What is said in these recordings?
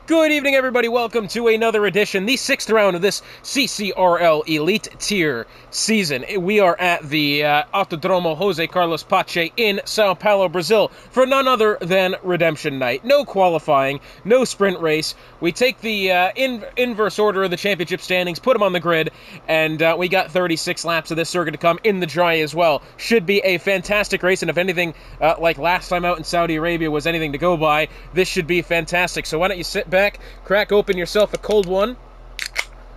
Good evening, everybody. Welcome to another edition, the sixth round of this CCRL Elite Tier season. We are at the Autodromo Jose Carlos Pache in Sao Paulo, Brazil, for none other than Redemption Night. No qualifying, no sprint race. We take the inverse order of the championship standings, put them on the grid, and we got 36 laps of this circuit to come in the dry as well. Should be a fantastic race, and if anything, like last time out in Saudi Arabia was anything to go by, this should be fantastic. So why don't you sit back, crack open yourself a cold one.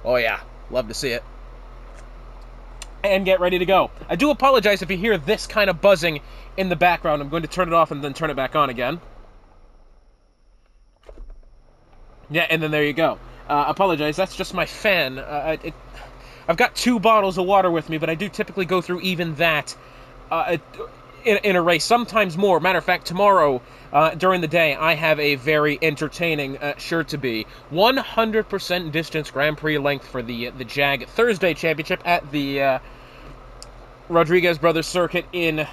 Oh yeah, love to see it. And get ready to go. I do apologize if you hear this kind of buzzing in the background. I'm going to turn it off and then turn it back on again. Yeah, and then there you go. Apologize, that's just my fan. I've got 2 bottles of water with me, but I do typically go through even that in a race, sometimes more. Matter of fact, tomorrow during the day, I have a very entertaining sure-to-be 100% distance Grand Prix length for the Jag Thursday Championship at the Rodriguez Brothers Circuit in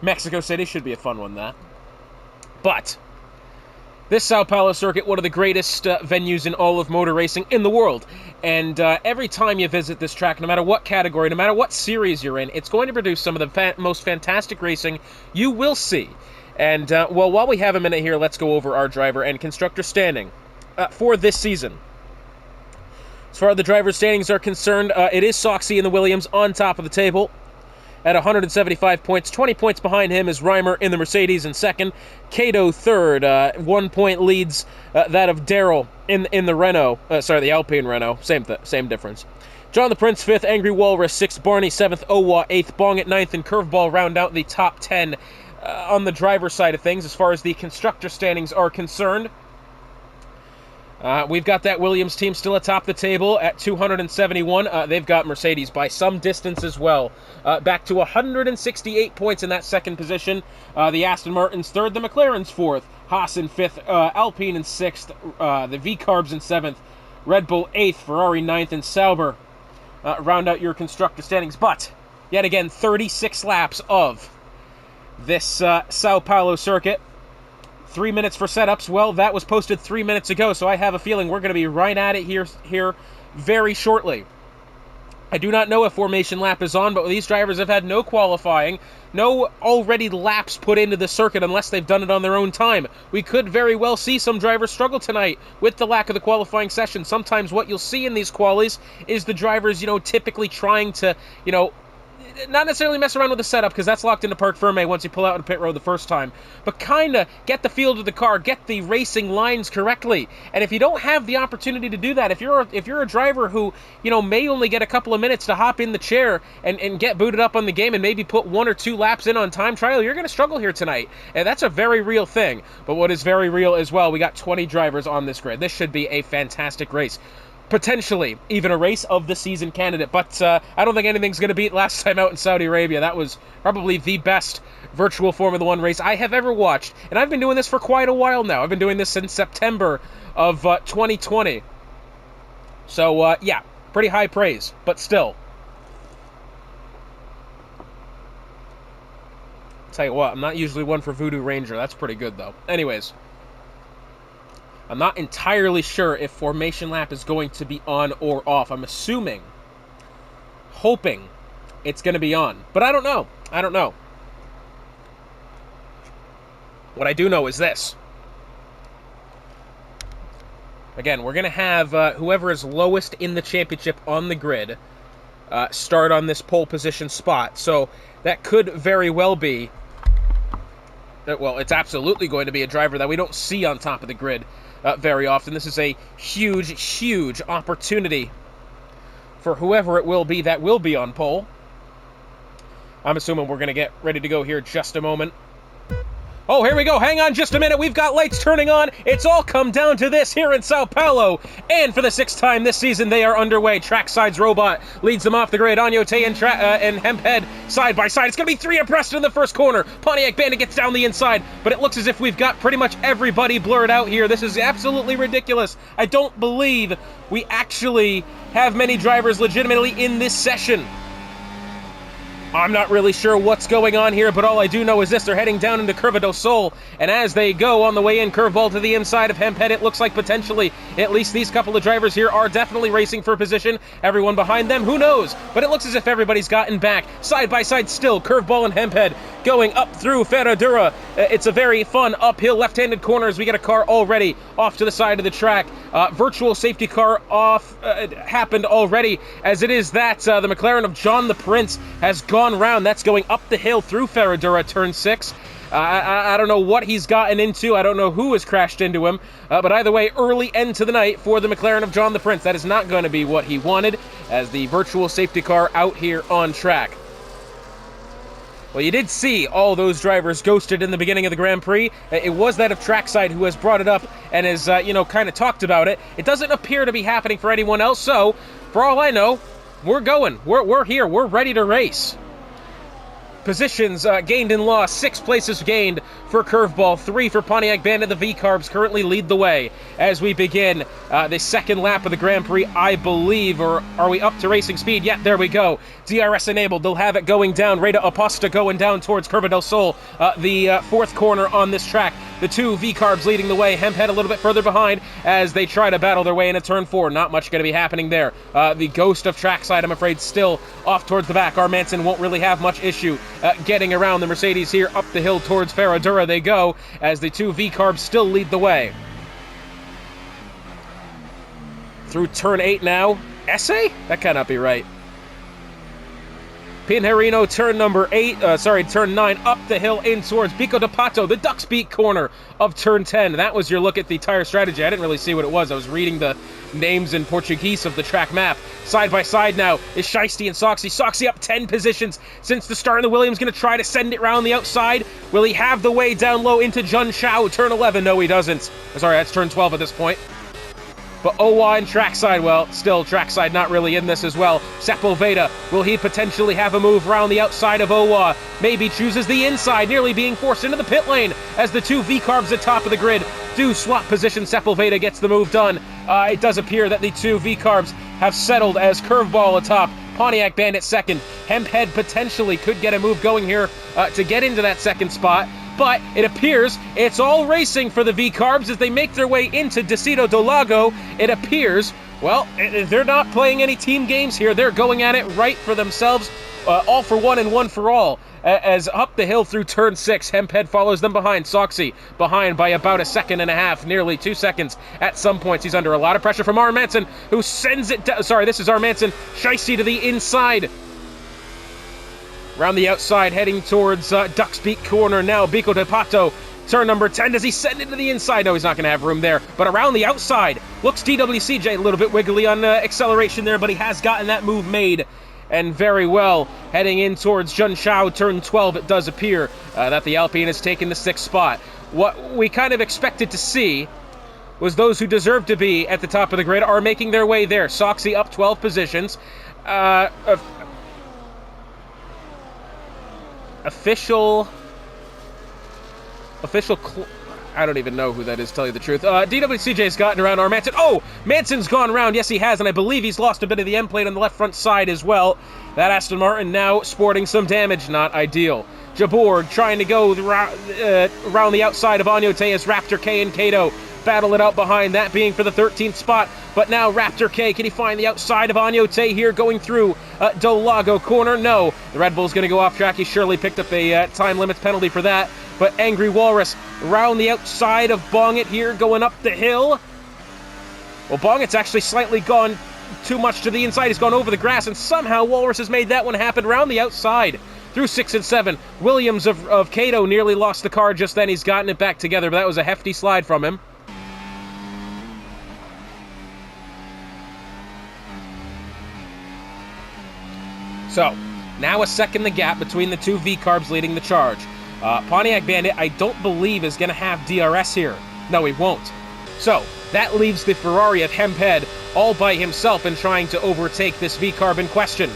Mexico City. Should be a fun one, that. But this Sao Paulo circuit, one of the greatest venues in all of motor racing in the world. And every time you visit this track, no matter what category, no matter what series you're in, it's going to produce some of the most fantastic racing you will see. And, well, while we have a minute here, let's go over our driver and constructor standing for this season. As far as the driver's standings are concerned, it is Soxy in the Williams on top of the table at 175 points. 20 points behind him is Reimer in the Mercedes in second. Cato third. 1 point leads that of Darrell in the Renault. The Alpine Renault. Same difference. John the Prince fifth. Angry Walrus sixth. Barney seventh. Owa eighth. Bong at ninth. And Curveball round out the top 10 on the driver's side of things. As far as the constructor standings are concerned, we've got that Williams team still atop the table at 271. They've got Mercedes by some distance as well. Back to 168 points in that second position. The Aston Martin's third, the McLaren's fourth, Haas in fifth, Alpine in sixth, the V-Carbs in seventh, Red Bull eighth, Ferrari ninth, and Sauber round out your constructor standings. But, yet again, 36 laps of this Sao Paulo circuit. 3 minutes for setups. Well, that was posted 3 minutes ago, so I have a feeling we're going to be right at it here very shortly. I do not know if formation lap is on, but these drivers have had no qualifying, no already laps put into the circuit unless they've done it on their own time. We could very well see some drivers struggle tonight with the lack of the qualifying session. Sometimes what you'll see in these qualies is the drivers, typically trying to, not necessarily mess around with the setup, because that's locked into Parc Ferme once you pull out in pit road the first time, but kind of get the feel of the car, get the racing lines correctly. And if you don't have the opportunity to do that, if you're a driver who may only get a couple of minutes to hop in the chair and get booted up on the game and maybe put 1 or 2 laps in on time trial, you're going to struggle here tonight. And that's a very real thing. But what is very real as well, we got 20 drivers on this grid. This should be a fantastic race. Potentially even a race of the season candidate, but I don't think anything's going to beat last time out in Saudi Arabia. That was probably the best virtual Formula 1 race I have ever watched, and I've been doing this for quite a while now. I've been doing this since September of 2020. So, yeah, pretty high praise, but still. Tell you what, I'm not usually one for Voodoo Ranger. That's pretty good, though. Anyways, I'm not entirely sure if formation lap is going to be on or off. I'm hoping it's going to be on. But I don't know. What I do know is this. Again, we're going to have whoever is lowest in the championship on the grid start on this pole position spot. So that could very well be, well, it's absolutely going to be a driver that we don't see on top of the grid very often. This is a huge, huge opportunity for whoever it will be that will be on pole. I'm assuming we're going to get ready to go here in just a moment. Oh, here we go. Hang on just a minute. We've got lights turning on. It's all come down to this here in Sao Paulo. And for the 6th time this season, they are underway. Trackside's Robot leads them off the grid. Anyote and Hemphead side by side. It's going to be 3 abreast in the first corner. Pontiac Bandit gets down the inside, but it looks as if we've got pretty much everybody blurred out here. This is absolutely ridiculous. I don't believe we actually have many drivers legitimately in this session. I'm not really sure what's going on here, but all I do know is this. They're heading down into Curva del Sol, and as they go on the way in, curveball to the inside of Hemphead, it looks like potentially at least these couple of drivers here are definitely racing for position. Everyone behind them, who knows? But it looks as if everybody's gotten back. Side by side still, curveball and Hemphead going up through Ferradura. It's a very fun uphill left-handed corner as we get a car already off to the side of the track. Virtual safety car off happened already, as it is that the McLaren of John the Prince has gone round. That's going up the hill through Ferradura, turn 6. I don't know what he's gotten into. I don't know who has crashed into him. But either way, early end to the night for the McLaren of John the Prince. That is not going to be what he wanted, as the virtual safety car out here on track. Well, you did see all those drivers ghosted in the beginning of the Grand Prix. It was that of Trackside who has brought it up and has, kind of talked about it. It doesn't appear to be happening for anyone else, so for all I know, we're going. We're here. We're ready to race. Positions gained and lost, 6 places gained for Curveball, 3 for Pontiac Bandit. The V-Carbs currently lead the way as we begin the second lap of the Grand Prix, I believe. Or are we up to racing speed? Yeah, there we go. DRS enabled. They'll have it going down. Reda Aposta going down towards Curva del Sol, the fourth corner on this track. The 2 V-Carbs leading the way. Hemphead a little bit further behind as they try to battle their way into turn 4. Not much going to be happening there. The ghost of Trackside, I'm afraid, still off towards the back. R. Manson won't really have much issue getting around the Mercedes here. Up the hill towards Ferradura they go as the 2 V-Carbs still lead the way. Through turn 8 now. Essay? That cannot be right. Pinheirino, turn number 8, turn 9, up the hill in towards Bico de Pato, the Duck's Beak corner of turn 10. That was your look at the tire strategy. I didn't really see what it was. I was reading the names in Portuguese of the track map. Side by side now is Shiesty and Soxy. Soxy up 10 positions since the start, and the Williams going to try to send it round the outside. Will he have the way down low into Jun Shao, turn 11? No, he doesn't. Sorry, that's turn 12 at this point. But Owa and Trackside, well, still Trackside not really in this as well. Sepulveda, will he potentially have a move around the outside of Owa? Maybe chooses the inside, nearly being forced into the pit lane as the 2 V-Carbs at top of the grid do swap position. Sepulveda gets the move done. It does appear that the 2 V-Carbs have settled as Curveball atop. Pontiac Bandit second. Hemphead potentially could get a move going here to get into that second spot. But it appears it's all racing for the V-Carbs as they make their way into Decido do Lago. It appears, well, they're not playing any team games here. They're going at it right for themselves, all for one and one for all. As up the hill through turn 6, Hemphead follows them behind. Soxy behind by about 1.5 seconds, nearly 2 seconds. At some points, he's under a lot of pressure from R. Manson, who sends it down. Sorry, this is R. Manson. Shiesty to the inside. Around the outside, heading towards Duck's Beak corner now. Bico de Pato, turn number 10. Does he send it to the inside? No, he's not going to have room there. But around the outside, looks DWCJ a little bit wiggly on acceleration there, but he has gotten that move made. And very well, heading in towards Jun Shao, turn 12, it does appear that the Alpine has taken the 6th spot. What we kind of expected to see was those who deserve to be at the top of the grid are making their way there. Soxy up 12 positions. Official, I don't even know who that is, to tell you the truth. DWCJ's gotten around our Manson. Oh, Manson's gone around. Yes, he has, and I believe he's lost a bit of the end plate on the left front side as well. That Aston Martin now sporting some damage. Not ideal. Jabor trying to go around the outside of Agnote as Raptor K and Kato battle it out behind, that being for the 13th spot. But now Raptor K, can he find the outside of Agnote here going through Del Lago corner? No. The Red Bull's going to go off track. He surely picked up a time limits penalty for that. But Angry Walrus around the outside of Bongit here going up the hill. Well, Bongit's actually slightly gone too much to the inside. He's gone over the grass, and somehow Walrus has made that one happen around the outside. Through 6 and 7. Williams of Kato nearly lost the car just then. He's gotten it back together, but that was a hefty slide from him. So, now a second the gap between the 2 V-Carbs leading the charge. Pontiac Bandit, I don't believe, is going to have DRS here. No, he won't. So, that leaves the Ferrari of Hemphead all by himself in trying to overtake this V-Carb in question.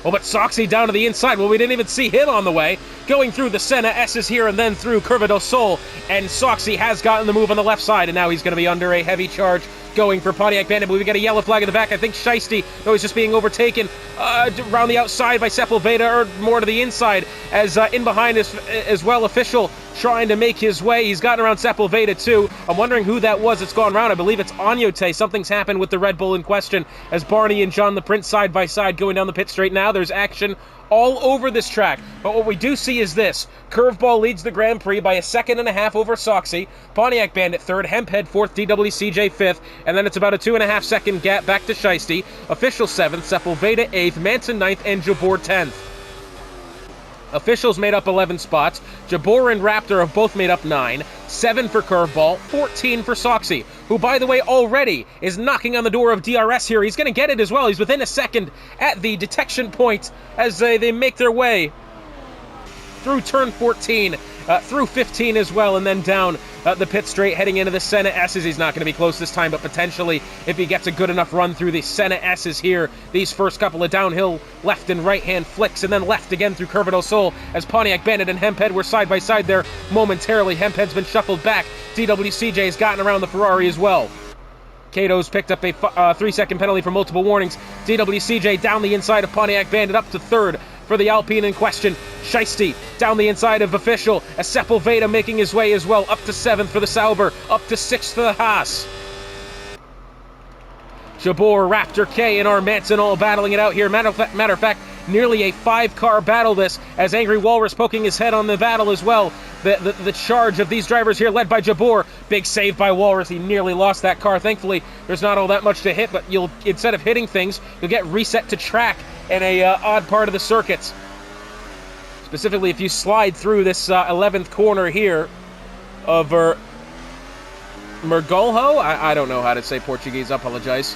Well, but Soxy down to the inside. Well, we didn't even see him on the way. Going through the Senna S's here and then through Curva del Sol. And Soxy has gotten the move on the left side, and now he's going to be under a heavy charge going for Pontiac Bandit, but we got a yellow flag in the back. I think Shiesty, though, he's just being overtaken around the outside by Sepulveda, or more to the inside, as in behind is as well Official trying to make his way. He's gotten around Sepulveda too. I'm wondering who that was that's gone around. I believe it's Anyote. Something's happened with the Red Bull in question, as Barney and John the Prince side by side going down the pit straight now. There's action all over this track, but what we do see is this. Curveball leads the Grand Prix by a second and a half over Soxy, Pontiac Bandit third, Hemphead fourth, DWCJ fifth, and then it's about a 2.5 second gap back to Shiesty, Official seventh, Sepulveda eighth, Manson ninth, and Jabor 10th. Officials made up 11 spots. Jabor and Raptor have both made up 9. 7 for Curveball, 14 for Soxy, who, by the way, already is knocking on the door of DRS here. He's going to get it as well. He's within a second at the detection point as they make their way through turn 14, through 15 as well, and then down the pit straight, heading into the Senna S's. He's not going to be close this time, but potentially, if he gets a good enough run through the Senna S's here, these first couple of downhill left and right-hand flicks, and then left again through Curva del Sol, as Pontiac Bandit and Hemphead were side by side there momentarily. Hemphead's been shuffled back. DWCJ has gotten around the Ferrari as well. Cato's picked up a 3-second penalty for multiple warnings. DWCJ down the inside of Pontiac Bandit up to third for the Alpine in question. Shiesty down the inside of Official, as Sepulveda making his way as well, up to 7th for the Sauber, up to 6th for the Haas. Jabor, Raptor, K, and R. Manson all battling it out here. Matter of fact, nearly a 5-car battle this, as Angry Walrus poking his head on the battle as well. The charge of these drivers here led by Jabor. Big save by Walrus. He nearly lost that car. Thankfully, there's not all that much to hit, but instead of hitting things, you'll get reset to track in a odd part of the circuits. Specifically, if you slide through this 11th corner here of Mergulho? I don't know how to say Portuguese. I apologize.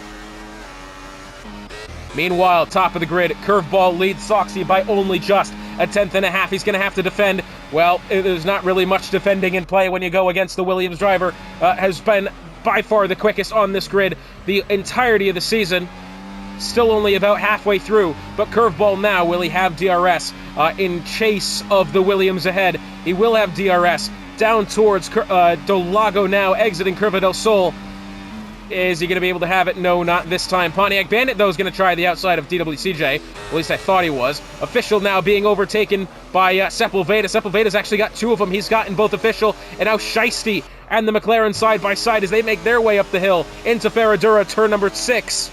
Meanwhile, top of the grid, Curveball leads Soxy by only just a 10th and a half. He's going to have to defend. Well, there's not really much defending in play when you go against the Williams driver. Has been by far the quickest on this grid the entirety of the season. Still only about halfway through, but Curveball now, will he have DRS in chase of the Williams ahead? He will have DRS down towards Dolago now, exiting Curva del Sol. Is he going to be able to have it? No, not this time. Pontiac Bandit, though, is going to try the outside of DWCJ. At least I thought he was. Official now being overtaken by Sepulveda. Sepulveda's actually got 2 of them. He's gotten both Official and now Shiesty and the McLaren side by side as they make their way up the hill into Ferradura, turn number 6.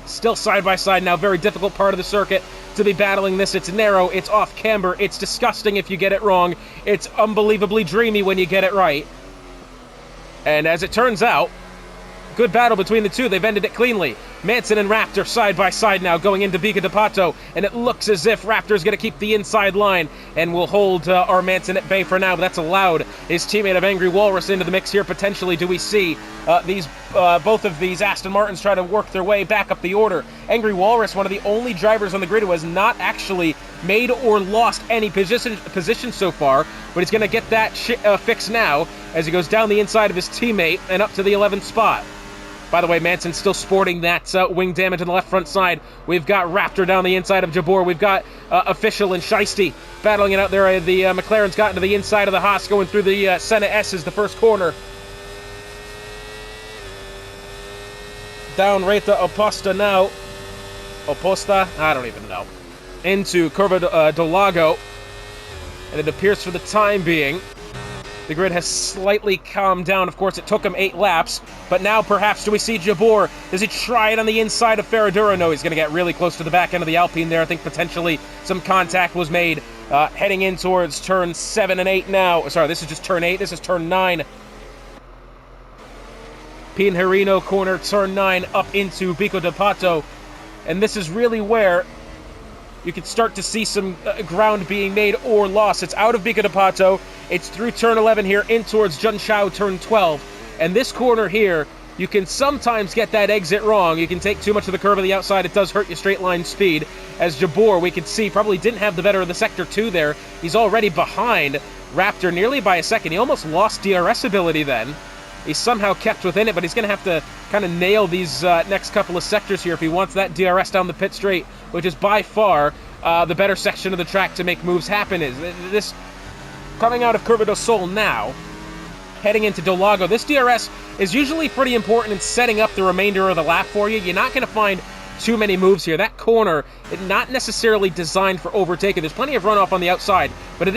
Still side by side now. Very difficult part of the circuit to be battling this. It's narrow. It's off camber. It's disgusting if you get it wrong. It's unbelievably dreamy when you get it right. And as it turns out, good battle between the two. They've ended it cleanly. Manson and Raptor side by side now going into Vica de Pato, and it looks as if Raptor's going to keep the inside line and will hold our Manson at bay for now, but that's allowed his teammate of Angry Walrus into the mix here potentially. Do we see both of these Aston Martins try to work their way back up the order? Angry Walrus, one of the only drivers on the grid who has not actually made or lost any position so far, but he's going to get that fixed now as he goes down the inside of his teammate and up to the 11th spot. By the way, Manson's still sporting that wing damage on the left front side. We've got Raptor down the inside of Jabor. We've got Official and Shiesty battling it out there. The McLaren's gotten to the inside of the Haas, going through the Senna S's, the first corner. Down Reta Oposta now. Oposta? I don't even know. Into Curva del Lago. And it appears for the time being, the grid has slightly calmed down. Of course, it took him 8 laps, but now perhaps do we see Jabor? Does he try it on the inside of Ferradura? No, he's going to get really close to the back end of the Alpine there. I think potentially some contact was made heading in towards turn 7 and 8 now. Sorry, this is just turn 8. This is turn 9. Pinheirino corner, turn 9, up into Vico de Pato. And this is really where you can start to see some ground being made or lost. It's out of Vico de Pato. It's through turn 11 here, in towards Junshao, turn 12. And this corner here, you can sometimes get that exit wrong. You can take too much of the curve of the outside. It does hurt your straight line speed. As Jabor, we can see, probably didn't have the better of the sector 2 there. He's already behind Raptor nearly by a second. He almost lost DRS ability then. He's somehow kept within it, but he's going to have to kind of nail these next couple of sectors here if he wants that DRS down the pit straight, which is by far the better section of the track to make moves happen. Is this coming out of Curva del Sol now? heading into Dolago. This DRS is usually pretty important in setting up the remainder of the lap for you. You're not going to find too many moves here. That corner is not necessarily designed for overtaking. There's plenty of runoff on the outside, but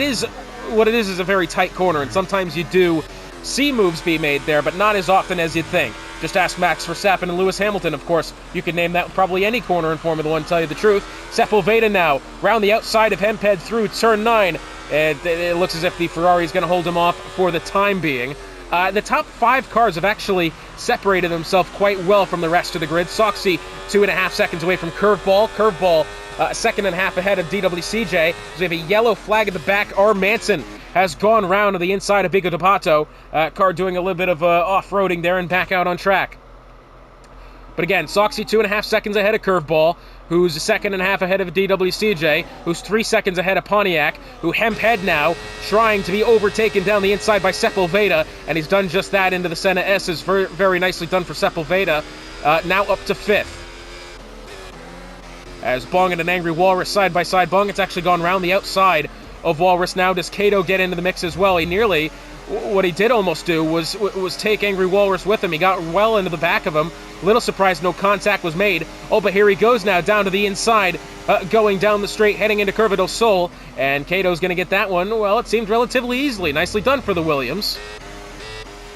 what it is a very tight corner, and sometimes you do see moves be made there, but not as often as you'd think. Just ask Max Verstappen and Lewis Hamilton, of course. You could name that probably any corner in Formula 1, tell you the truth. Sepulveda now, round the outside of Hemphead through turn 9. It looks as if the Ferrari is going to hold him off for the time being. The top 5 cars have actually separated themselves quite well from the rest of the grid. Soxy 2.5 seconds away from Curveball. Curveball a second and a half ahead of DWCJ. So we have a yellow flag at the back. R. Manson has gone round to the inside of Bigo D'Apato. Car doing a little bit of off-roading there and back out on track. But again, Soxy 2.5 seconds ahead of Curveball, who's a second and a half ahead of DWCJ, who's 3 seconds ahead of Pontiac, who Hemphead now trying to be overtaken down the inside by Sepulveda, and he's done just that into the Senna S's. Very, very nicely done for Sepulveda. Now up to 5th. As Bong and an Angry Walrus side by side. Bong, it's actually gone round the outside of Walrus now. Does Kato get into the mix as well? He nearly, what he did almost do was take Angry Walrus with him. He got well into the back of him. Little surprised no contact was made. Oh, but here he goes now down to the inside, going down the straight, heading into Curva del Sol. And Kato's going to get that one. Well, it seemed relatively easily. Nicely done for the Williams.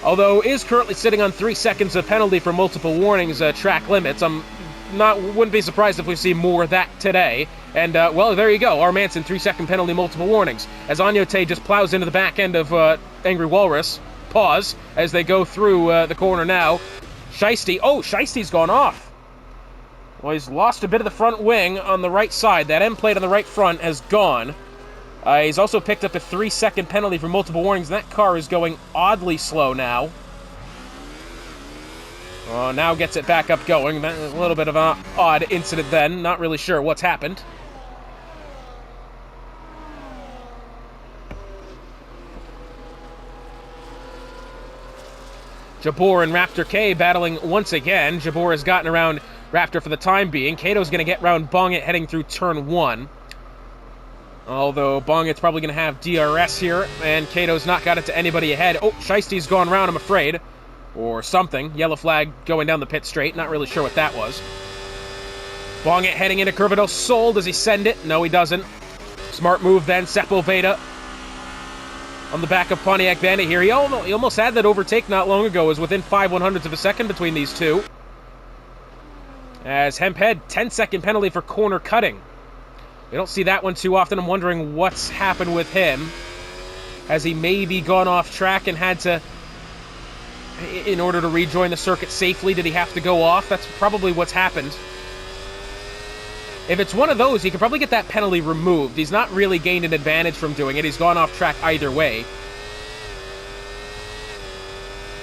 Although is currently sitting on 3 seconds of penalty for multiple warnings, track limits. Wouldn't be surprised if we see more of that today. And, well, there you go. R. Manson, 3-second penalty, multiple warnings. As Agnote just plows into the back end of Angry Walrus. Pause as they go through the corner now. Shiesty. Oh, Shiesty's gone off. Well, he's lost a bit of the front wing on the right side. That end plate on the right front has gone. He's also picked up a 3-second penalty for multiple warnings. And that car is going oddly slow now. Now gets it back up going. A little bit of an odd incident then. Not really sure what's happened. Jabor and Raptor K battling once again. Jabor has gotten around Raptor for the time being. Kato's going to get around Bongit heading through turn 1. Although Bongit's probably going to have DRS here, and Kato's not got it to anybody ahead. Oh, Shiesty's gone around, I'm afraid. Or something. Yellow flag going down the pit straight. Not really sure what that was. Bongit heading into Curva del Sol. Does he send it? No, he doesn't. Smart move then. Sepulveda on the back of Pontiac Bandit here. He almost had that overtake not long ago. It was within 5/100ths of a second between these two. As Hemphead, 10-second penalty for corner cutting. We don't see that one too often. I'm wondering what's happened with him. Has he maybe gone off track and had to, in order to rejoin the circuit safely, did he have to go off? That's probably what's happened. If it's one of those, he could probably get that penalty removed. He's not really gained an advantage from doing it. He's gone off track either way.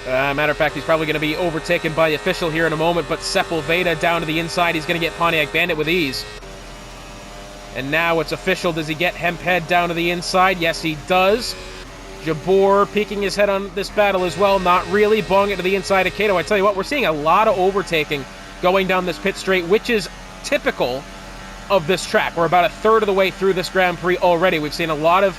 Matter of fact, he's probably going to be overtaken by the official here in a moment, but Sepulveda down to the inside. He's going to get Pontiac Bandit with ease. And now it's official. Does he get Hemphead down to the inside? Yes, he does. Jabor peeking his head on this battle as well. Not really. Bong it to the inside of Kato. I tell you what, we're seeing a lot of overtaking going down this pit straight, which is typical of this track. We're about a third of the way through this Grand Prix already. We've seen a lot of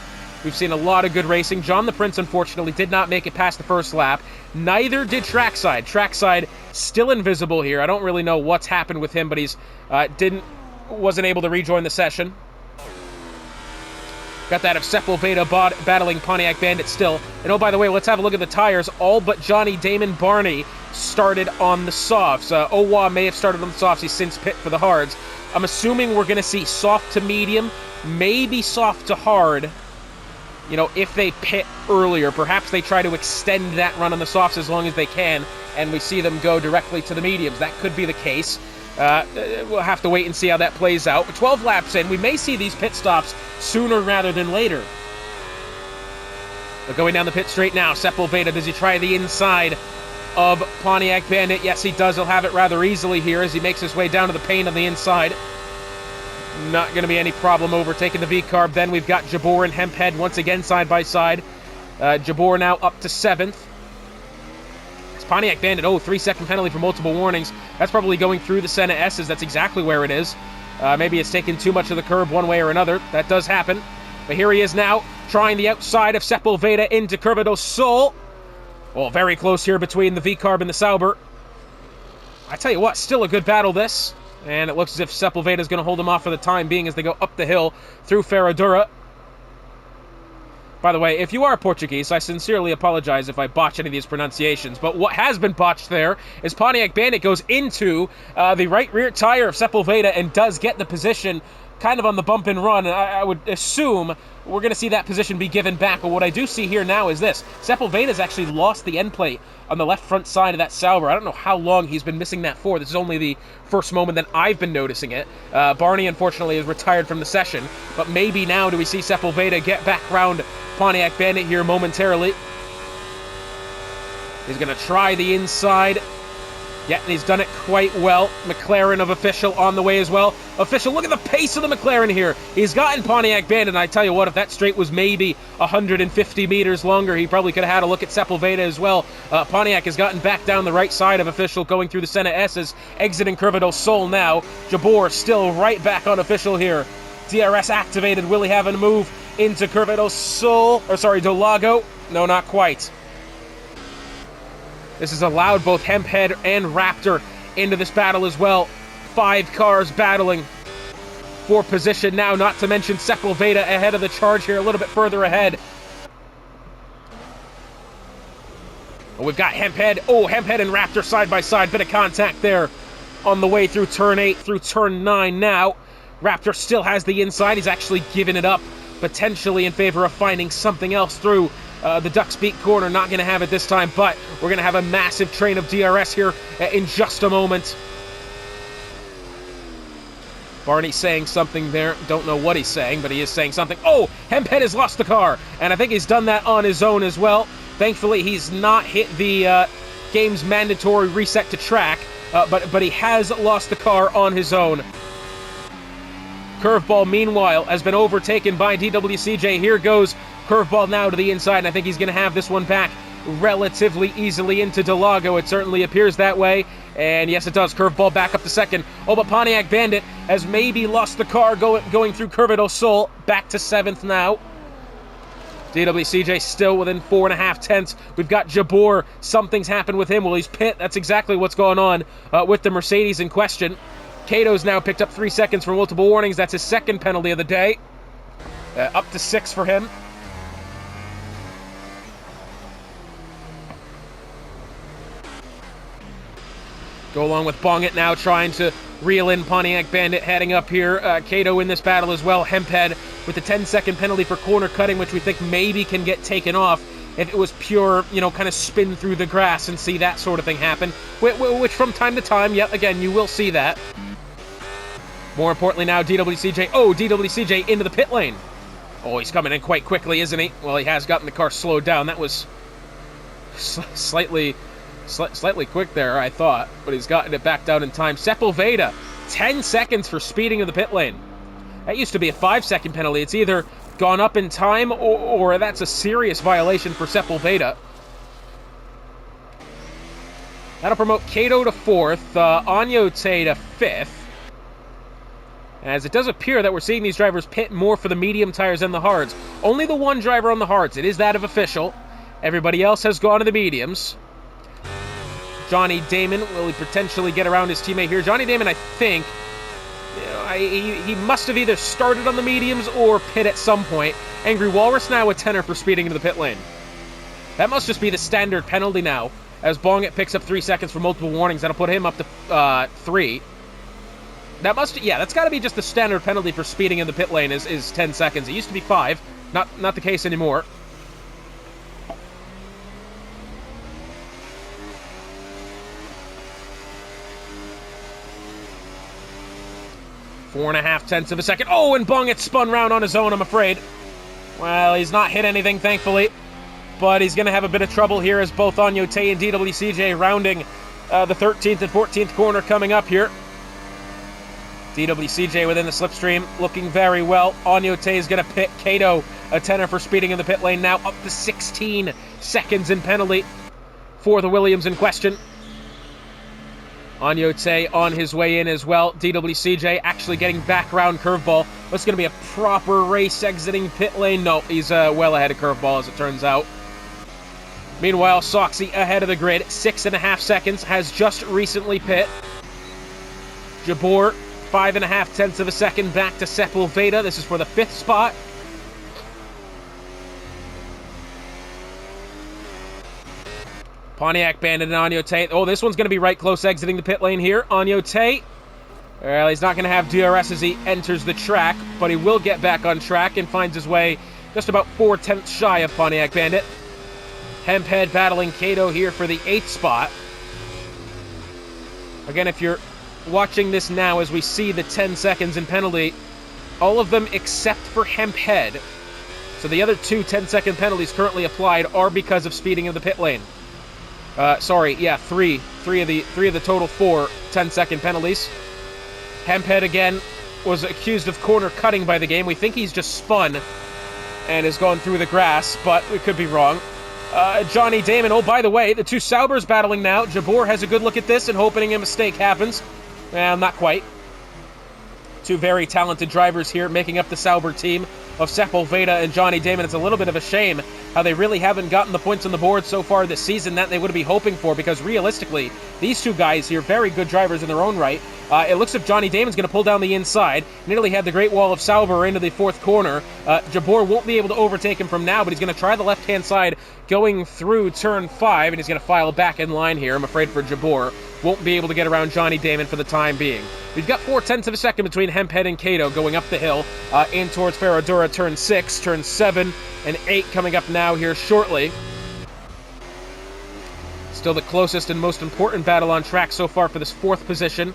good racing. John the Prince, unfortunately, did not make it past the first lap. Neither did Trackside. Trackside still invisible here. I don't really know what's happened with him, but he's wasn't able to rejoin the session. Got that of Sepulveda battling Pontiac Bandit still. And oh, by the way, let's have a look at the tires. All but Johnny Damon Barney started on the softs. Owa may have started on the softs. He's since pit for the hards. I'm assuming we're going to see soft to medium, maybe soft to hard. You know, if they pit earlier, perhaps they try to extend that run on the softs as long as they can, and we see them go directly to the mediums. That could be the case. We'll have to wait and see how that plays out. 12 laps in, we may see these pit stops sooner rather than later. But going down the pit straight now, Sepulveda, does he try the inside of Pontiac Bandit? Yes, he does. He'll have it rather easily here as he makes his way down to the paint on the inside. Not going to be any problem overtaking the V-Carb. Then we've got Jabor and Hemphead once again side by side. Jabor now up to 7th. It's Pontiac Bandit. Oh, 3-second penalty for multiple warnings. That's probably going through the Senna S's. That's exactly where it is. Maybe it's taken too much of the curb one way or another. That does happen. But here he is now, trying the outside of Sepulveda into Curva del Sol. Well, very close here between the V-Carb and the Sauber. I tell you what, still a good battle this. And it looks as if Sepulveda is going to hold him off for the time being as they go up the hill through Ferradura. By the way, if you are Portuguese, I sincerely apologize if I botch any of these pronunciations, but what has been botched there is Pontiac Bandit goes into the right rear tire of Sepulveda and does get the position kind of on the bump and run, and I would assume we're going to see that position be given back, but what I do see here now is this. Sepulveda's actually lost the end plate on the left front side of that Sauber. I don't know how long he's been missing that for. This is only the first moment that I've been noticing it. Barney, unfortunately, is retired from the session, but maybe now do we see Sepulveda get back round Pontiac Bandit here momentarily. He's going to try the inside. Yeah, and he's done it quite well. McLaren of Official on the way as well. Official, look at the pace of the McLaren here. He's gotten Pontiac Bandit, and I tell you what, if that straight was maybe 150 meters longer, he probably could have had a look at Sepulveda as well. Pontiac has gotten back down the right side of Official, going through the Senna S's, exiting Curva do Sol now. Jabor still right back on Official here. DRS activated. Will he have a move into Curva do Sol? Or sorry, do Lago? No, not quite. This has allowed both Hemphead and Raptor into this battle as well. 5 cars battling for position now, not to mention Sepulveda ahead of the charge here, a little bit further ahead. We've got Hemphead. Oh, Hemphead and Raptor side by side. Bit of contact there on the way through turn 8, through turn 9 now. Raptor still has the inside. He's actually given it up, potentially in favor of finding something else through the Duck's Beak corner. Not going to have it this time, but we're going to have a massive train of DRS here in just a moment. Barney saying something there. Don't know what he's saying, but he is saying something. Oh, Hemphead has lost the car, and I think he's done that on his own as well. Thankfully, he's not hit the game's mandatory reset to track, but he has lost the car on his own. Curveball, meanwhile, has been overtaken by DWCJ. Here goes Curveball now to the inside, and I think he's going to have this one back relatively easily into Delago. It certainly appears that way, and yes, it does. Curveball back up to second. Oh, but Pontiac Bandit has maybe lost the car going through Curva do Sol. Back to 7th now. DWCJ still within 4.5 tenths. We've got Jabor. Something's happened with him. Well, he's pit. That's exactly what's going on with the Mercedes in question. Cato's now picked up 3 seconds for multiple warnings. That's his second penalty of the day. Up to 6 for him. Go along with Bongit now, trying to reel in Pontiac Bandit heading up here. Cato in this battle as well. Hemphead with the 10-second penalty for corner cutting, which we think maybe can get taken off if it was pure, kind of spin through the grass and see that sort of thing happen. Which from time to time, yet again, you will see that. More importantly now, DWCJ. Oh, DWCJ into the pit lane. Oh, he's coming in quite quickly, isn't he? Well, he has gotten the car slowed down. That was slightly quick there, I thought, but he's gotten it back down in time. Sepulveda, 10 seconds for speeding of the pit lane. That used to be a 5-second penalty. It's either gone up in time or that's a serious violation for Sepulveda. That'll promote Cato to 4th, Agnote to 5th. As it does appear that we're seeing these drivers pit more for the medium tires than the hards. Only the one driver on the hards. It is that of Official. Everybody else has gone to the mediums. Johnny Damon, will he potentially get around his teammate here? Johnny Damon, I think, he must have either started on the mediums or pit at some point. Angry Walrus now a tenner for speeding into the pit lane. That must just be the standard penalty now, as Bongit picks up 3 seconds for multiple warnings. That'll put him up to 3. That's got to be just the standard penalty for speeding in the pit lane is 10 seconds. It used to be 5, not the case anymore. Four and a half tenths of a second. Oh, and Bongit spun round on his own, I'm afraid. Well, he's not hit anything, thankfully. But he's going to have a bit of trouble here as both Agnote and DWCJ rounding the 13th and 14th corner coming up here. DWCJ within the slipstream, looking very well. Agnote is going to pit Cato, a tenner for speeding in the pit lane, now up to 16 seconds in penalty for the Williams in question. Agnote on his way in as well. DWCJ actually getting back around Curveball. What's going to be a proper race exiting pit lane? No, he's well ahead of Curveball as it turns out. Meanwhile, Soxy ahead of the grid, 6.5 seconds, has just recently pit. Jabor, 5.5 tenths of a second back to Sepulveda. This is for the 5th spot. Pontiac Bandit and Anyo Tate. Oh, this one's going to be right close exiting the pit lane here. Anyo Tate. Well, he's not going to have DRS as he enters the track, but he will get back on track and finds his way just about 4 tenths shy of Pontiac Bandit. Hemphead battling Kato here for the 8th spot. Again, if you're watching this now as we see the 10 seconds in penalty, all of them except for Hemphead. So the other 2 10-second penalties currently applied are because of speeding of the pit lane. Three of the total 4 10-second penalties. Hemphead again was accused of corner cutting by the game. We think he's just spun and has gone through the grass, but we could be wrong. Johnny Damon, oh, by the way, the 2 Saubers battling now. Jabor has a good look at this and hoping a mistake happens. Well, not quite. 2 very talented drivers here making up the Sauber team of Sepulveda and Johnny Damon. It's a little bit of a shame how they really haven't gotten the points on the board so far this season that they would be hoping for, because realistically, these 2 guys here, very good drivers in their own right. It looks like Johnny Damon's going to pull down the inside. Nearly had the Great Wall of Sauber into the 4th corner. Jabor won't be able to overtake him from now, but he's going to try the left-hand side going through turn 5, and he's going to file back in line here, I'm afraid, for Jabor. Won't be able to get around Johnny Damon for the time being. We've got 4 tenths of a second between Hemphead and Kato going up the hill in towards Ferradura, turn 6, turn 7, and 8 coming up now here shortly. Still the closest and most important battle on track so far for this 4th position.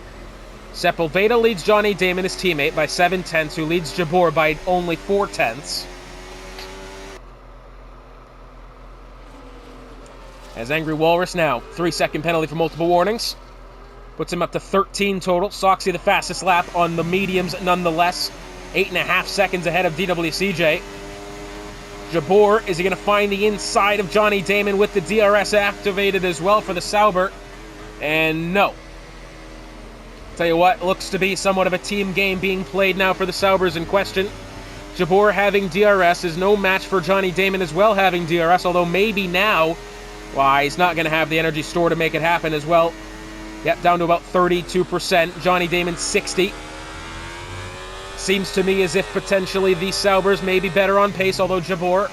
Sepulveda leads Johnny Damon, his teammate, by 7 tenths, who leads Jabor by only 4 tenths. As Angry Walrus now, 3-second penalty for multiple warnings. Puts him up to 13 total. Soxy the fastest lap on the mediums nonetheless. 8.5 seconds ahead of DWCJ. Jabor, is he going to find the inside of Johnny Damon with the DRS activated as well for the Sauber? And no. Tell you what, looks to be somewhat of a team game being played now for the Saubers in question. Jabor having DRS is no match for Johnny Damon as well having DRS, although maybe now, why, he's not going to have the energy store to make it happen as well. Yep, down to about 32%. Johnny Damon 60. Seems to me as if potentially these Saubers may be better on pace, although Jabor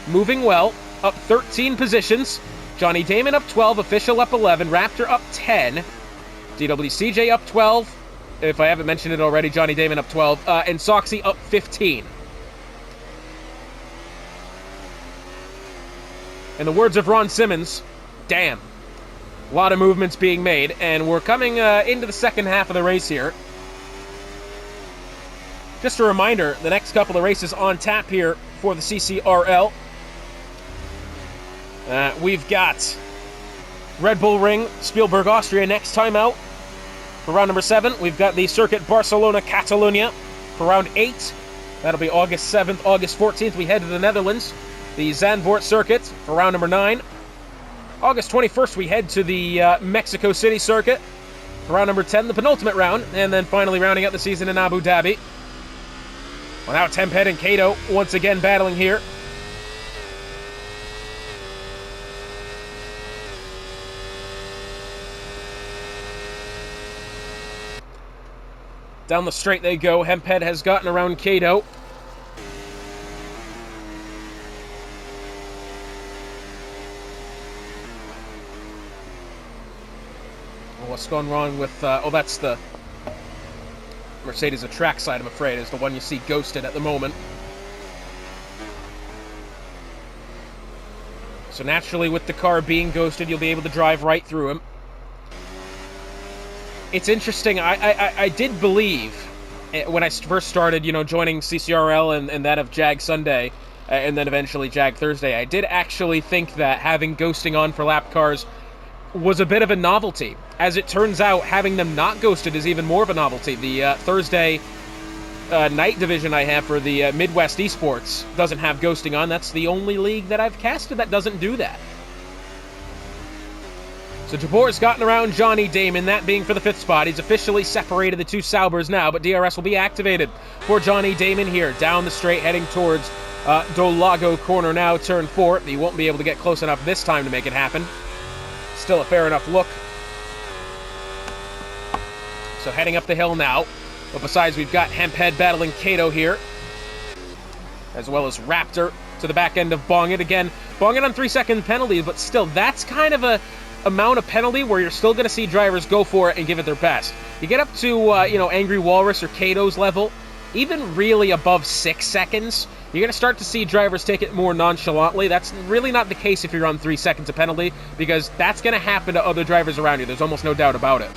moving well, up 13 positions. Johnny Damon up 12, Official up 11, Raptor up 10, DWCJ up 12, if I haven't mentioned it already, Johnny Damon up 12, and Soxy up 15. In the words of Ron Simmons, damn. A lot of movements being made, and we're coming into the second half of the race here. Just a reminder, the next couple of races on tap here for the CCRL. We've got Red Bull Ring, Spielberg, Austria next time out for round number 7. We've got the Circuit Barcelona, Catalunya for round 8. That'll be August 7th, August 14th. We head to the Netherlands. The Zandvoort Circuit for round number 9. August 21st, we head to the Mexico City Circuit for round number 10, the penultimate round, and then finally rounding out the season in Abu Dhabi. Well, now Hemphead and Kato once again battling here. Down the straight they go. Hemphead has gotten around Kato. What's gone wrong with... that's the Mercedes, a track side, I'm afraid, is the one you see ghosted at the moment. So naturally, with the car being ghosted, you'll be able to drive right through him. It's interesting. I did believe, when I first started, joining CCRL and that of Jag Sunday, and then eventually Jag Thursday, I did actually think that having ghosting on for lap cars was a bit of a novelty. As it turns out, having them not ghosted is even more of a novelty. The Thursday night division I have for the Midwest Esports doesn't have ghosting on. That's the only league that I've casted that doesn't do that. So Jabor's gotten around Johnny Damon, that being for the 5th spot. He's officially separated the two Saubers now, but DRS will be activated for Johnny Damon here. Down the straight, heading towards Dolago corner now, turn 4. He won't be able to get close enough this time to make it happen. Still a fair enough look. So heading up the hill now. But besides, we've got Hemphead battling Kato here, as well as Raptor to the back end of Bongit. Again, Bongit on 3-second penalty, but still, that's kind of a amount of penalty where you're still going to see drivers go for it and give it their best. You get up to, Angry Walrus or Kato's level, even really above 6 seconds, you're going to start to see drivers take it more nonchalantly. That's really not the case if you're on 3 seconds of penalty, because that's going to happen to other drivers around you. There's almost no doubt about it.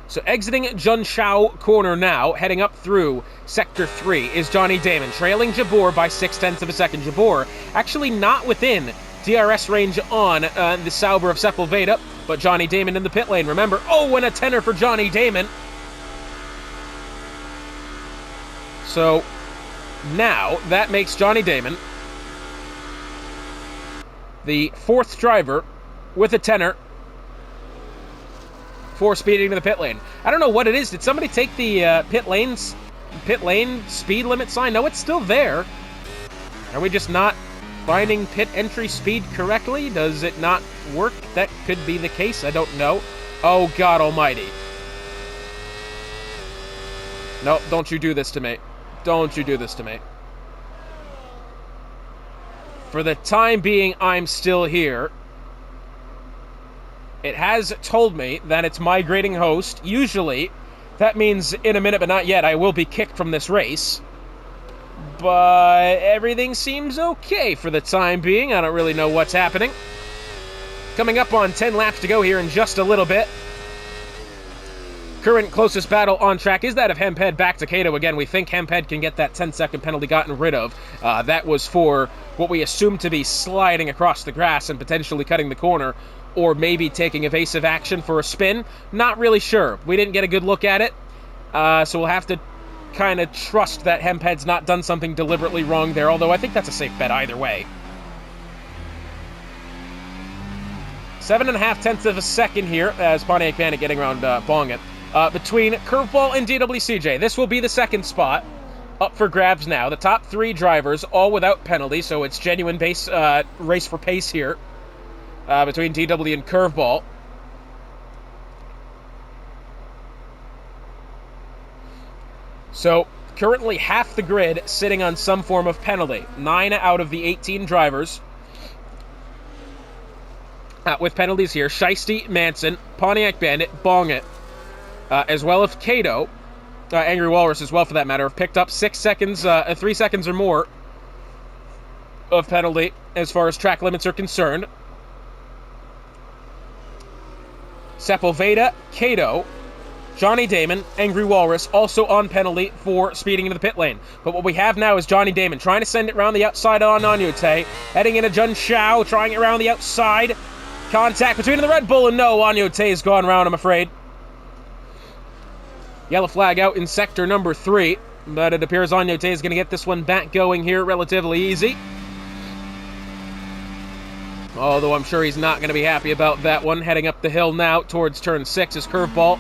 So exiting Junshao corner now, heading up through Sector 3 is Johnny Damon, trailing Jabor by 0.6 of a second. Jabor actually not within DRS range on the Sauber of Sepulveda, but Johnny Damon in the pit lane. Remember, and a tenner for Johnny Damon. So now that makes Johnny Damon the 4th driver with a tenner for speeding to the pit lane. I don't know what it is. Did somebody take the pit lane speed limit sign? No, it's still there. Are we just not finding pit entry speed correctly? Does it not work? That could be the case. I don't know. Oh, God almighty. No, don't you do this to me. Don't you do this to me. For the time being, I'm still here. It has told me that it's migrating host. Usually, that means in a minute, but not yet, I will be kicked from this race. But everything seems okay for the time being. I don't really know what's happening. Coming up on 10 laps to go here in just a little bit. Current closest battle on track is that of Hemphead back to Kato. Again, we think Hemphead can get that 10-second penalty gotten rid of. That was for what we assume to be sliding across the grass and potentially cutting the corner, or maybe taking evasive action for a spin. Not really sure. We didn't get a good look at it, so we'll have to kind of trust that Hemphead's not done something deliberately wrong there, although I think that's a safe bet either way. 7.5 of a second here as Pontiac Bandit getting around Bongit. Between Curveball and DWCJ. This will be the 2nd spot up for grabs now. The top 3 drivers, all without penalty, so it's genuine race for pace here between DW and Curveball. So, currently half the grid sitting on some form of penalty. 9 out of the 18 drivers with penalties here. Shiesty, Manson, Pontiac Bandit, Bongit, as well as Kato, Angry Walrus as well for that matter, have picked up 6 seconds, 3 seconds or more of penalty as far as track limits are concerned. Sepulveda, Kato, Johnny Damon, Angry Walrus, also on penalty for speeding into the pit lane. But what we have now is Johnny Damon trying to send it around the outside on Anyute, heading into Junshao, trying it around the outside. Contact between the Red Bull, and no, Anyute's gone round, I'm afraid. Yellow flag out in sector number 3, but it appears Anyute is going to get this one back going here relatively easy. Although I'm sure he's not going to be happy about that one. Heading up the hill now towards turn 6 is Curveball.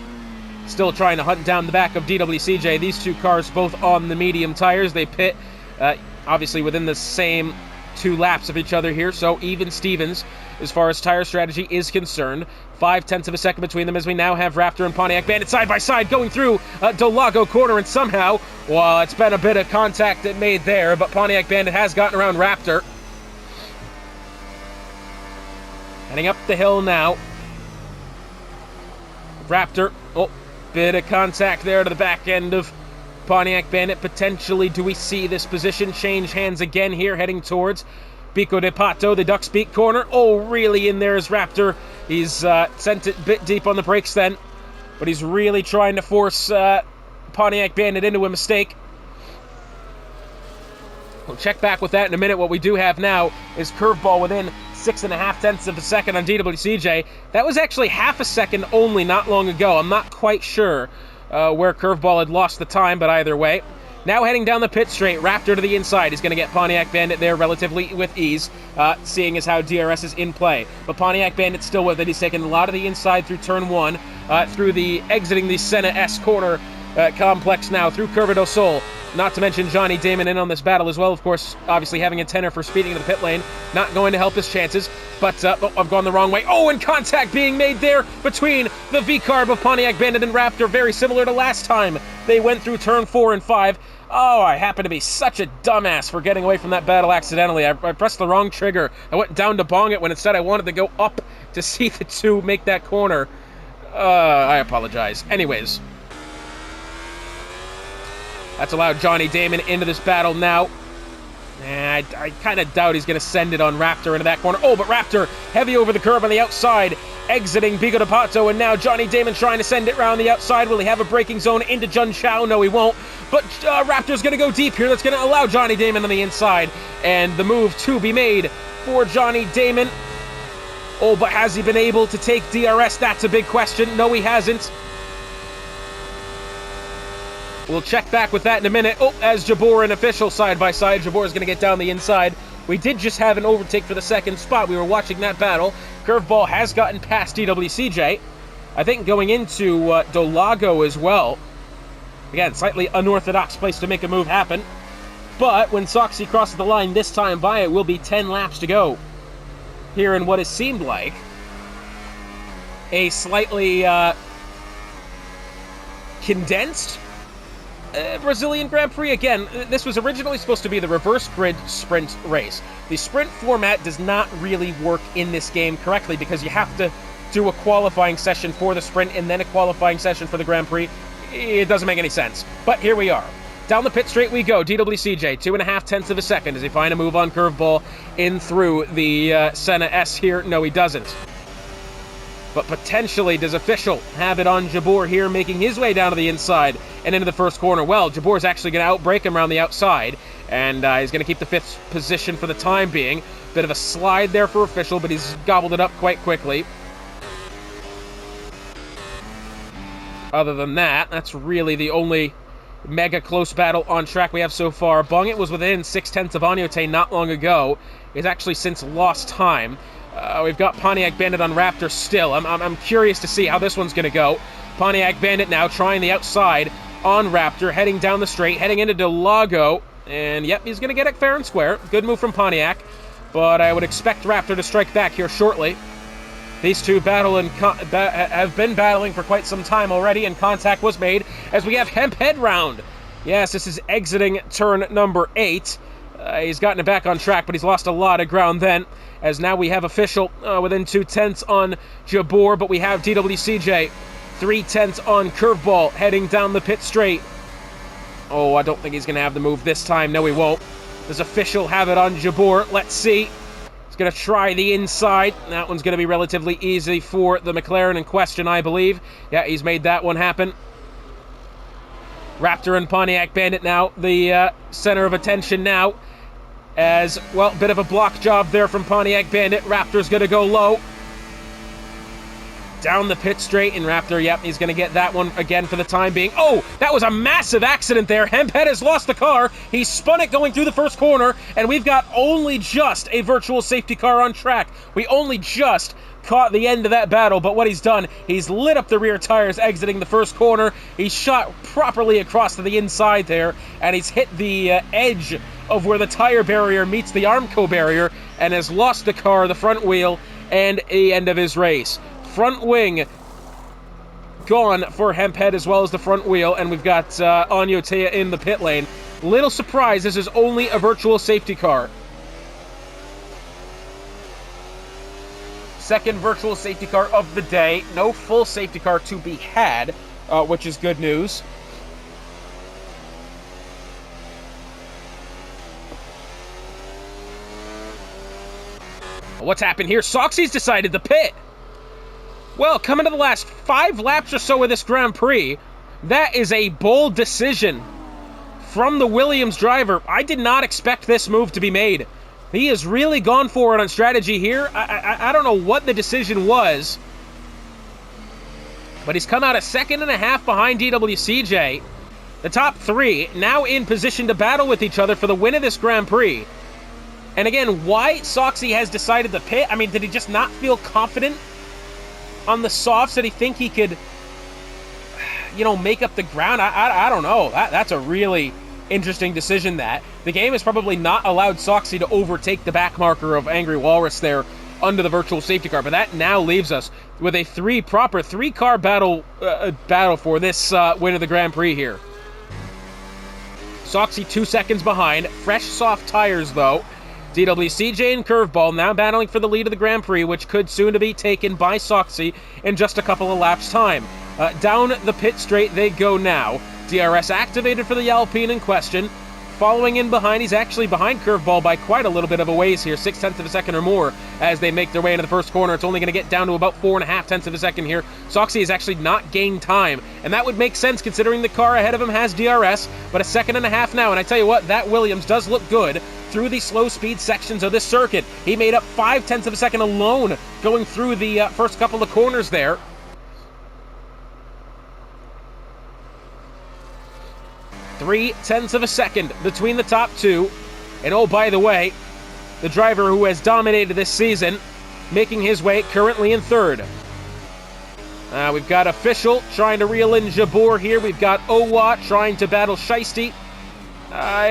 Still trying to hunt down the back of DWCJ. These two cars both on the medium tires. They pit, obviously, within the same 2 laps of each other here. So even Stevens, as far as tire strategy is concerned. 0.5 of a second between them as we now have Raptor and Pontiac Bandit side by side going through Dolago corner, and somehow, well, it's been a bit of contact that made there, but Pontiac Bandit has gotten around Raptor. Heading up the hill now. Raptor, bit of contact there to the back end of Pontiac Bandit. Potentially, do we see this position change hands again here, heading towards Pico de Pato, the Duck's Beak corner. Really in there is Raptor. He's sent it a bit deep on the brakes then, but he's really trying to force Pontiac Bandit into a mistake. We'll check back with that in a minute. What we do have now is Curveball within 6.5 of a second on DWCJ. That was actually half a second only not long ago. I'm not quite sure where Curveball had lost the time, but either way. Now heading down the pit straight, Raptor to the inside. He's going to get Pontiac Bandit there relatively with ease, seeing as how DRS is in play. But Pontiac Bandit's still with it. He's taking a lot of the inside through turn 1, through the exiting the Senna S corner complex now, through Curva do Sol. Not to mention Johnny Damon in on this battle as well, of course, obviously having a tenor for speeding into the pit lane. Not going to help his chances, but oh, I've gone the wrong way. Oh, and contact being made there between the V-Carb of Pontiac Bandit and Raptor, very similar to last time they went through turn 4 and 5. Oh, I happen to be such a dumbass for getting away from that battle accidentally. I pressed the wrong trigger. I went down to bong it when instead I wanted to go up to see the two make that corner. I apologize. Anyways, that's allowed Johnny Damon into this battle now. I kind of doubt he's going to send it on Raptor into that corner. Oh, but Raptor heavy over the curb on the outside, exiting Bigo de Pato, and now Johnny Damon trying to send it around the outside. Will he have a braking zone into Jun Chao? No, he won't. But Raptor's going to go deep here. That's going to allow Johnny Damon on the inside, and the move to be made for Johnny Damon. Oh, but has he been able to take DRS? That's a big question. No, he hasn't. We'll check back with that in a minute. Oh, as Jabor and Official side by side. Jabor is going to get down the inside. We did just have an overtake for the second spot. We were watching that battle. Curveball has gotten past DWCJ. I think going into Dolago as well. Again, slightly unorthodox place to make a move happen. But when Soxy crosses the line this time by, it will be 10 laps to go. Here in what has seemed like a slightly condensed Brazilian Grand Prix. Again, this was originally supposed to be the reverse grid sprint race. The sprint format does not really work in this game correctly because you have to do a qualifying session for the sprint and then a qualifying session for the Grand Prix. It doesn't make any sense. But here we are. Down the pit straight we go. DWCJ, 2.5 tenths of a second as he find a move on Curveball in through the Senna S here. No, he doesn't. But potentially does Official have it on Jabor here, making his way down to the inside and into the first corner. Well, Jabor's actually going to outbrake him around the outside, and he's going to keep the 5th position for the time being. Bit of a slide there for Official, but he's gobbled it up quite quickly. Other than that, that's really the only mega close battle on track we have so far. Bongit was within 6/10 of Agnote not long ago. He's actually since lost time. We've got Pontiac Bandit on Raptor still. I'm curious to see how this one's going to go. Pontiac Bandit now trying the outside on Raptor, heading down the straight, heading into Delago. And yep, he's going to get it fair and square. Good move from Pontiac. But I would expect Raptor to strike back here shortly. These two have been battling for quite some time already, and contact was made as we have Hemp Head round. Yes, this is exiting turn number 8. He's gotten it back on track, but he's lost a lot of ground then, as now we have Official within 2/10 on Jabor, but we have DWCJ 3/10 on Curveball heading down the pit straight. Oh, I don't think he's going to have the move this time. No, he won't. Does Official have it on Jabor? Let's see. He's going to try the inside. That one's going to be relatively easy for the McLaren in question, I believe. Yeah, he's made that one happen. Raptor and Pontiac Bandit now, the center of attention now. As, well, bit of a block job there from Pontiac Bandit. Raptor's going to go low. Down the pit straight, and Raptor, yep, he's going to get that one again for the time being. Oh, that was a massive accident there. Hemphead has lost the car. He spun it going through the first corner, and we've got only just a virtual safety car on track. We only just caught the end of that battle, but what he's done, he's lit up the rear tires exiting the first corner. He's shot properly across to the inside there, and he's hit the edge of where the tire barrier meets the Armco barrier, and has lost the car, the front wheel, and the end of his race. Front wing gone for Hemphead as well as the front wheel, and we've got Agnotea in the pit lane. Little surprise, this is only a virtual safety car. Second virtual safety car of the day. No full safety car to be had, which is good news. What's happened here? Soxy's decided to pit. Well, coming to the last 5 laps or so of this Grand Prix, that is a bold decision from the Williams driver. I did not expect this move to be made. He has really gone for it on strategy here. I don't know what the decision was, but he's come out a 1.5 seconds behind DWCJ. The top three now in position to battle with each other for the win of this Grand Prix. And again, why Soxy has decided to pit? I mean, did he just not feel confident on the softs? Did he think he could, make up the ground? I don't know. That's a really interesting decision. That the game has probably not allowed Soxy to overtake the back marker of Angry Walrus there under the virtual safety car, but that now leaves us with a three-car battle for this win of the Grand Prix here. Soxy 2 seconds behind, fresh soft tires though. DWCJ and Curveball now battling for the lead of the Grand Prix, which could soon to be taken by Soxy in just a couple of laps' time. Down the pit straight they go now. DRS activated for the Alpine in question. Following in behind, he's actually behind Curveball by quite a little bit of a ways here, 0.6 of a second or more as they make their way into the first corner. It's only going to get down to about 4.5 of a second here. Soxy has actually not gained time, and that would make sense considering the car ahead of him has DRS, but 1.5 seconds now, and I tell you what, that Williams does look good through the slow speed sections of this circuit. He made up 0.5 of a second alone going through the first couple of corners there. .3 of a second between the top two. And oh, by the way, the driver who has dominated this season, making his way currently in third. We've got Official trying to reel in Jabor here. We've got Owa trying to battle Shiesty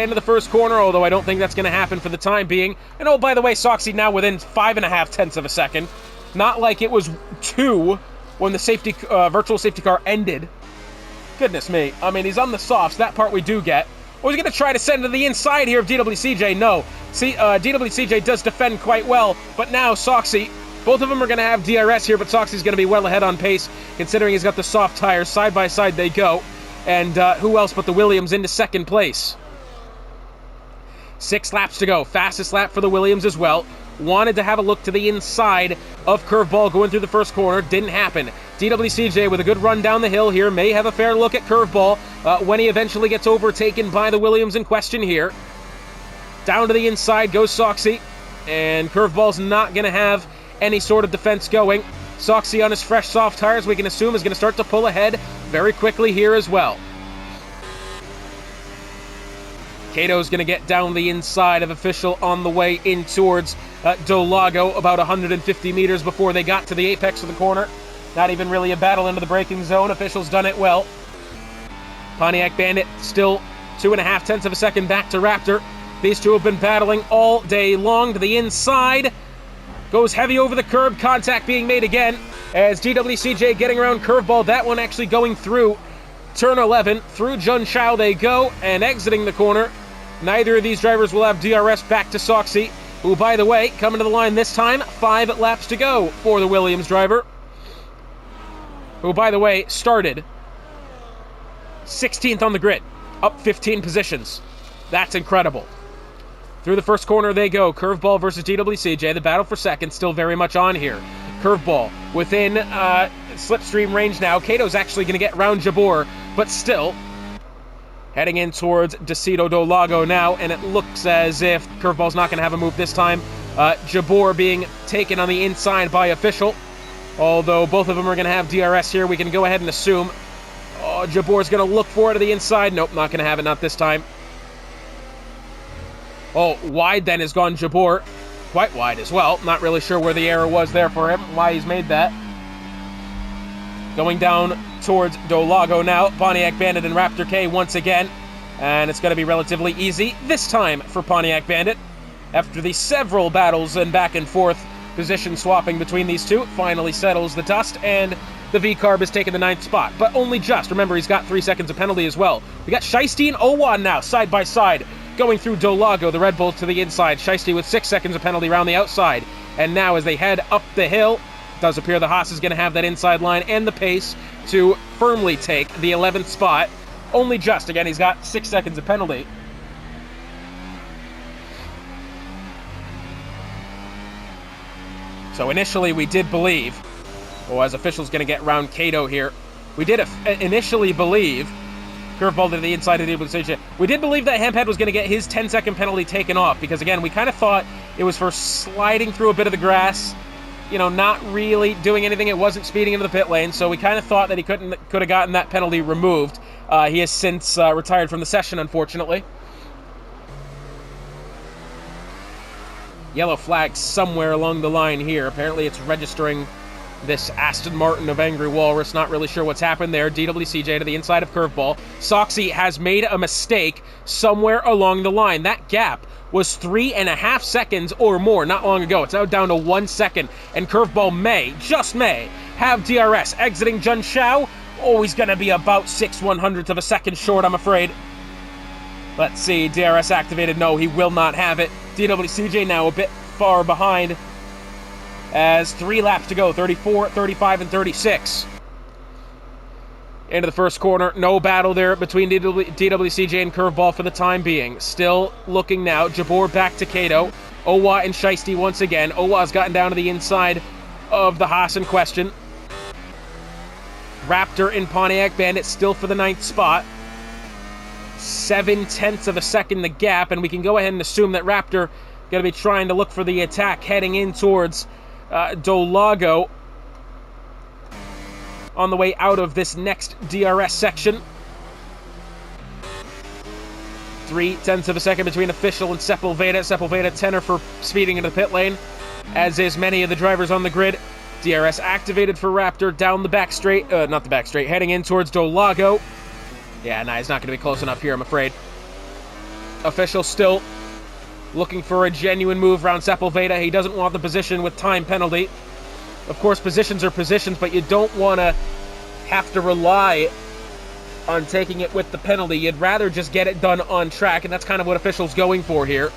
into the first corner, although I don't think that's going to happen for the time being. And oh, by the way, Soxy now within 5.5 of a second. Not like it was 2 when the virtual safety car ended. Goodness me. I mean, he's on the softs. That part we do get. Well, he's going to try to send to the inside here of DWCJ. No. See, DWCJ does defend quite well, but now Soxy, both of them are going to have DRS here, but Soxy's going to be well ahead on pace, considering he's got the soft tires. Side by side they go. And who else but the Williams into second place? 6 laps to go. Fastest lap for the Williams as well. Wanted to have a look to the inside of Curveball going through the first corner. Didn't happen. DWCJ with a good run down the hill here. May have a fair look at Curveball when he eventually gets overtaken by the Williams in question here. Down to the inside goes Soxy. And Curveball's not going to have any sort of defense going. Soxy on his fresh soft tires, we can assume, is going to start to pull ahead very quickly here as well. Cato's going to get down the inside of Official on the way in towards Dolago, about 150 meters before they got to the apex of the corner. Not even really a battle into the braking zone. Official's done it well. Pontiac Bandit still 2.5 of a second back to Raptor. These two have been battling all day long. To the inside. Goes heavy over the curb. Contact being made again as DWCJ getting around Curveball. That one actually going through turn 11. Through Junshao they go, and exiting the corner. Neither of these drivers will have DRS back to Soxy, who, by the way, coming to the line this time, 5 laps to go for the Williams driver, who, by the way, started 16th on the grid, up 15 positions. That's incredible. Through the first corner they go. Curveball versus DWCJ. The battle for second still very much on here. Curveball within slipstream range now. Cato's actually going to get round Jabor, but still heading in towards Decido do Lago now, and it looks as if Curveball's not going to have a move this time. Jabor being taken on the inside by Official. Although both of them are going to have DRS here, we can go ahead and assume. Oh, Jabor's going to look for it to the inside. Nope, not going to have it, not this time. Oh, wide then has gone Jabor. Quite wide as well. Not really sure where the error was there for him, why he's made that. Going down towards Dolago now. Pontiac Bandit and Raptor K once again. And it's going to be relatively easy this time for Pontiac Bandit. After the several battles and back and forth position swapping between these two, it finally settles the dust, and the V-Carb has taken the 9th spot. But only just. Remember, he's got 3 seconds of penalty as well. We got Shiesty and Owan now, side by side, going through Dolago, the Red Bulls to the inside. Shiesty with 6 seconds of penalty around the outside. And now as they head up the hill, it does appear the Haas is going to have that inside line and the pace to firmly take the 11th spot. Only just. Again, he's got 6 seconds of penalty. So initially we did believe, as Official's going to get round Cato here, we did initially believe, Curveball to the inside of the decision, we did believe that Hemphead was going to get his 10-second penalty taken off, because again, we kind of thought it was for sliding through a bit of the grass, not really doing anything. It wasn't speeding into the pit lane, so we kind of thought that he could have gotten that penalty removed. He has since retired from the session, unfortunately. Yellow flag somewhere along the line here. Apparently it's registering this Aston Martin of Angry Walrus. Not really sure what's happened there. DWCJ to the inside of Curveball. Soxy has made a mistake somewhere along the line. That gap was 3.5 seconds or more not long ago. It's now down to 1 second. And Curveball may, just may, have DRS exiting Jun Shao. Oh, he's going to be about 6/100ths of a second short, I'm afraid. Let's see, DRS activated. No, he will not have it. DWCJ now a bit far behind as 3 laps to go, 34, 35, and 36. Into the first corner, no battle there between DWCJ and Curveball for the time being. Still looking now, Jabor back to Kato. Owa and Shiesty once again. Owa's gotten down to the inside of the Haas in question. Raptor and Pontiac Bandit still for the 9th spot. 7/10 of a second the gap, and we can go ahead and assume that Raptor going to be trying to look for the attack heading in towards Dolago on the way out of this next DRS section. 0.3 of a second between Official and Sepulveda. Sepulveda tenor for speeding into the pit lane, as is many of the drivers on the grid. DRS activated for Raptor down the back straight, not the back straight, heading in towards Dolago. Yeah, nah, he's not going to be close enough here, I'm afraid. Official still looking for a genuine move around Sepulveda. He doesn't want the position with time penalty. Of course, positions are positions, but you don't want to have to rely on taking it with the penalty. You'd rather just get it done on track, and that's kind of what Official's going for here.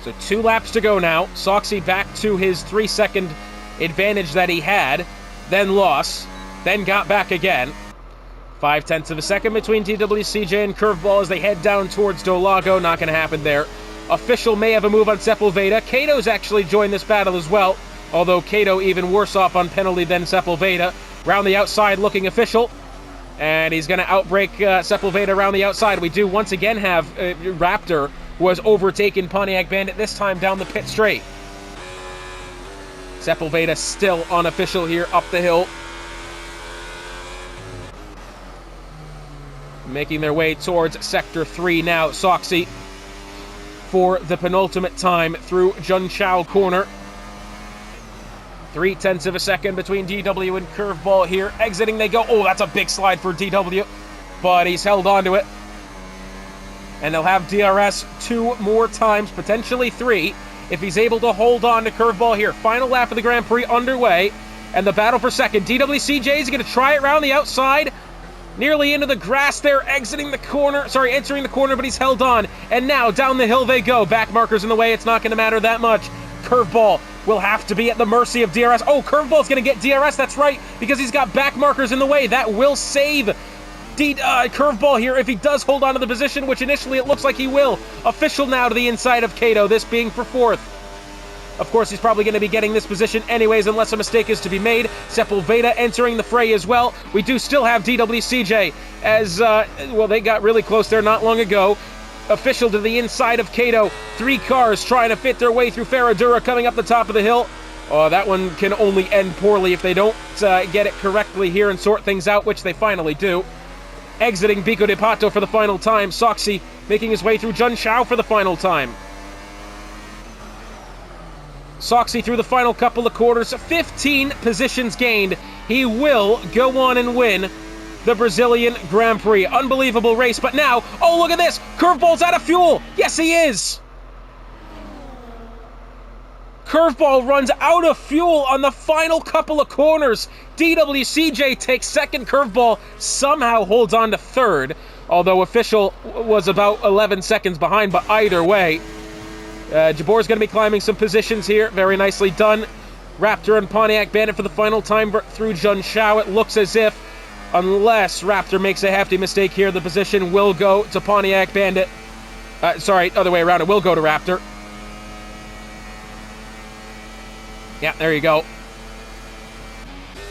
So 2 laps to go now. Soxy back to his 3-second advantage that he had, then lost, then got back again. 0.5 of a second between DWCJ and Curveball as they head down towards Dolago. Not going to happen there. Official may have a move on Sepulveda. Kato's actually joined this battle as well, although Kato even worse off on penalty than Sepulveda. Round the outside looking Official, and he's going to outbreak Sepulveda around the outside. We do once again have Raptor, who has overtaken Pontiac Bandit, this time down the pit straight. Sepulveda still on Official here up the hill. Making their way towards Sector 3 now. Soxy for the penultimate time through Jun Chao corner. 0.3 of a second between DW and Curveball here. Exiting they go. Oh, that's a big slide for DW, but he's held on to it. And they'll have DRS 2 more times, potentially 3, if he's able to hold on to Curveball here. Final lap of the Grand Prix underway, and the battle for second. DWCJ is going to try it around the outside, nearly into the grass there, entering the corner, but he's held on. And now down the hill they go. Back markers in the way, it's not going to matter that much. Curveball will have to be at the mercy of DRS. Oh, Curveball's going to get DRS, that's right, because he's got back markers in the way. That will save Curveball here if he does hold on to the position, which initially it looks like he will. Official now to the inside of Kato, this being for 4th. Of course, he's probably going to be getting this position anyways, unless a mistake is to be made. Sepulveda entering the fray as well. We do still have DWCJ as, well, they got really close there not long ago. Official to the inside of Kato. 3 cars trying to fit their way through Ferradura coming up the top of the hill. Oh, that one can only end poorly if they don't get it correctly here and sort things out, which they finally do. Exiting Bico de Pato for the final time. Soxy making his way through Jun Chao for the final time. Soxy through the final couple of quarters. 15 positions gained. He will go on and win the Brazilian Grand Prix. Unbelievable race, but now, oh, look at this! Curveball's out of fuel! Yes, he is! Curveball runs out of fuel on the final couple of corners. DWCJ takes second. Curveball somehow holds on to third, although Official was about 11 seconds behind, but either way, Jabor's going to be climbing some positions here. Very nicely done. Raptor and Pontiac Bandit for the final time through Jun Chao. It looks as if, unless Raptor makes a hefty mistake here, the position will go to Pontiac Bandit. Sorry, other way around. It will go to Raptor. Yeah, there you go.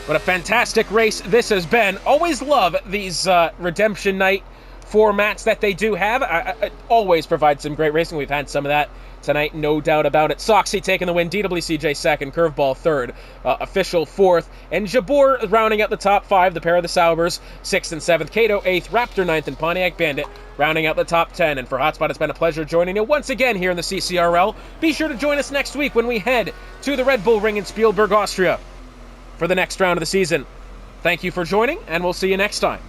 What a fantastic race this has been. Always love these Redemption Night formats that they do have. I always provide some great racing. We've had some of that tonight, no doubt about it. Soxy taking the win, DWCJ second, Curveball third, Official fourth, and Jabor rounding out the top five, the pair of the Saubers, sixth and seventh, Cato eighth, Raptor ninth, and Pontiac Bandit rounding out the top 10. And for Hotspot, it's been a pleasure joining you once again here in the CCRL. Be sure to join us next week when we head to the Red Bull Ring in Spielberg, Austria for the next round of the season. Thank you for joining, and we'll see you next time.